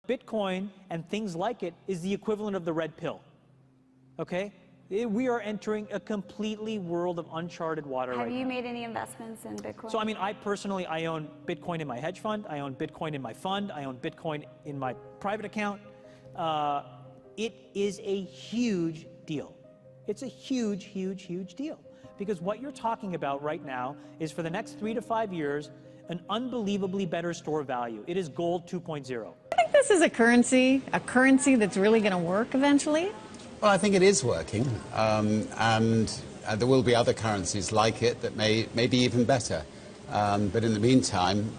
Bitcoin and things like it is the equivalent of the red pill, okay? We are entering a completely world of uncharted water right now. Have you made any investments in Bitcoin? So, I mean, I personally own Bitcoin in my hedge fund. I own Bitcoin in my fund. I own Bitcoin in my private account. It is a huge deal. It's a huge, huge, huge deal. Because what you're talking about right now is for the next 3 to 5 years, an unbelievably better store value. It is gold 2.0. I think this is a currency that's really going to work eventually. Well, I think it is working, and there will be other currencies like it that may be even better. But in the meantime,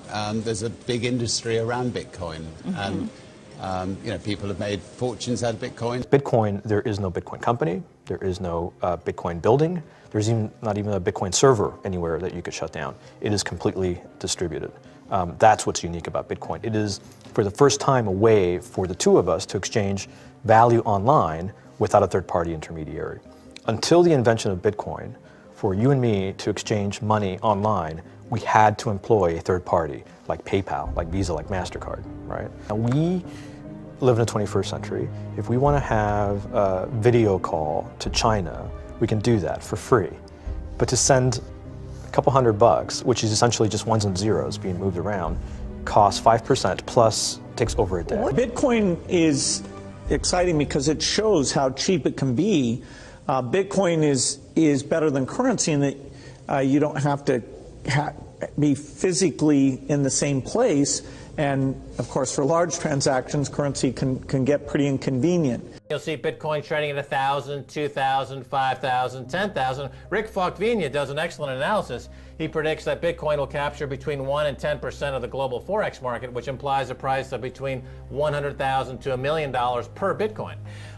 there's a big industry around Bitcoin, and people have made fortunes out of Bitcoin. Bitcoin, there is no Bitcoin company, there is no Bitcoin building, there's not even a Bitcoin server anywhere that you could shut down. It is completely distributed. That's what's unique about Bitcoin. It is, for the first time, a way for the two of us to exchange value online without a third-party intermediary. Until the invention of Bitcoin, for you and me to exchange money online, we had to employ a third party, like PayPal, like Visa, like MasterCard, right? Now we live in the 21st century. If we want to have a video call to China, we can do that for free. But to send a couple $100, which is essentially just ones and zeros being moved around, costs 5% plus takes over a day. Bitcoin is exciting because it shows how cheap it can be. Bitcoin is better than currency in that you don't have to be physically in the same place. And of course, for large transactions, currency can get pretty inconvenient. You'll see Bitcoin trading at 1,000, 2,000, 5,000, 10,000. Rick Falkvinia does an excellent analysis. He predicts that Bitcoin will capture between 1 and 10% of the global Forex market, which implies a price of between $100,000 to $1 million per Bitcoin.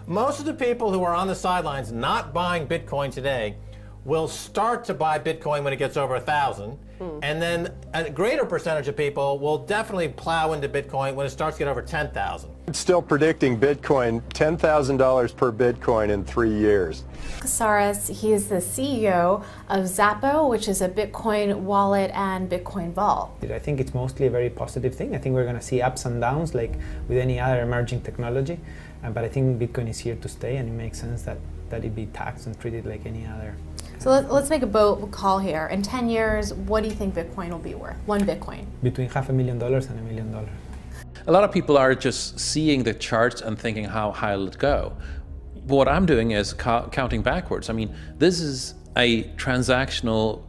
Most of the people who are on the sidelines not buying Bitcoin today will start to buy Bitcoin when it gets over 1,000, and then a greater percentage of people will definitely plow into Bitcoin when it starts to get over 10,000. It's still predicting Bitcoin, $10,000 per Bitcoin in 3 years. Casares, he is the CEO of Zappo, which is a Bitcoin wallet and Bitcoin vault. I think it's mostly a very positive thing. I think we're going to see ups and downs like with any other emerging technology, but I think Bitcoin is here to stay, and it makes sense that it be taxed and treated like any other. So let's make a bold call here. In 10 years, what do you think Bitcoin will be worth? One Bitcoin? Between $500,000 and $1 million. A lot of people are just seeing the charts and thinking, how high will it go? What I'm doing is counting backwards. I mean, this is a transactional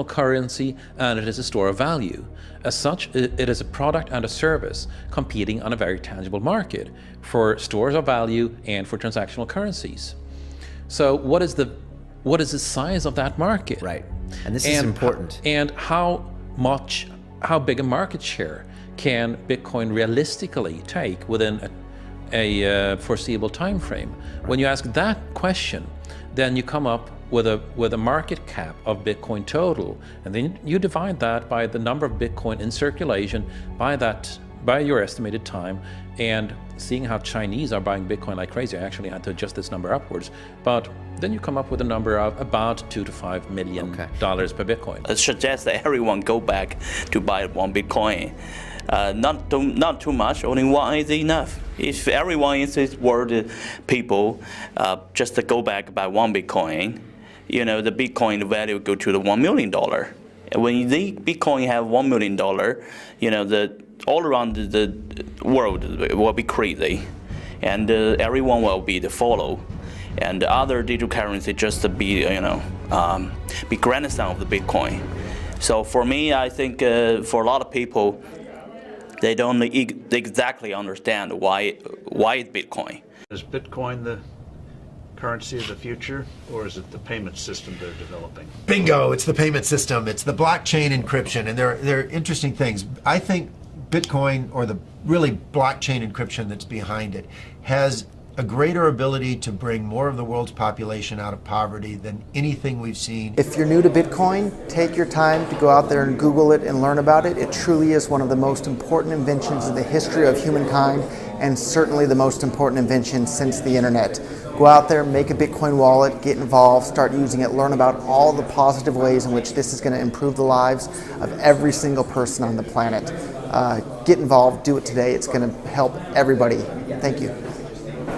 currency, and it is a store of value. As such, it is a product and a service competing on a very tangible market for stores of value and for transactional currencies. So what is the size of that market? Right, and this is important. And how big a market share can Bitcoin realistically take within a foreseeable time frame? Right. When you ask that question, then you come up with a market cap of Bitcoin total, and then you divide that by the number of Bitcoin in circulation by your estimated time, and seeing how Chinese are buying Bitcoin like crazy. I actually had to adjust this number upwards, but then you come up with a number of about $2 to $5 million per Bitcoin. I suggest that everyone go back to buy one Bitcoin. Not too much, only one is enough. If everyone in this world, people, just to go back buy one Bitcoin, the Bitcoin value go to the $1 million. When the Bitcoin have $1 million, all around the world will be crazy, and everyone will be the follow, and the other digital currency just to be grandson of the Bitcoin. So for me, I think for a lot of people, they don't exactly understand why it's Bitcoin. Is Bitcoin the currency of the future, or is it the payment system they're developing? Bingo! It's the payment system. It's the blockchain encryption, and they're interesting things. I think Bitcoin, or the really blockchain encryption that's behind it, has a greater ability to bring more of the world's population out of poverty than anything we've seen. If you're new to Bitcoin, take your time to go out there and Google it and learn about it. It truly is one of the most important inventions in the history of humankind, and certainly the most important invention since the internet. Go out there, make a Bitcoin wallet, get involved, start using it, learn about all the positive ways in which this is going to improve the lives of every single person on the planet. get involved, do it today. It's going to help everybody. Thank you.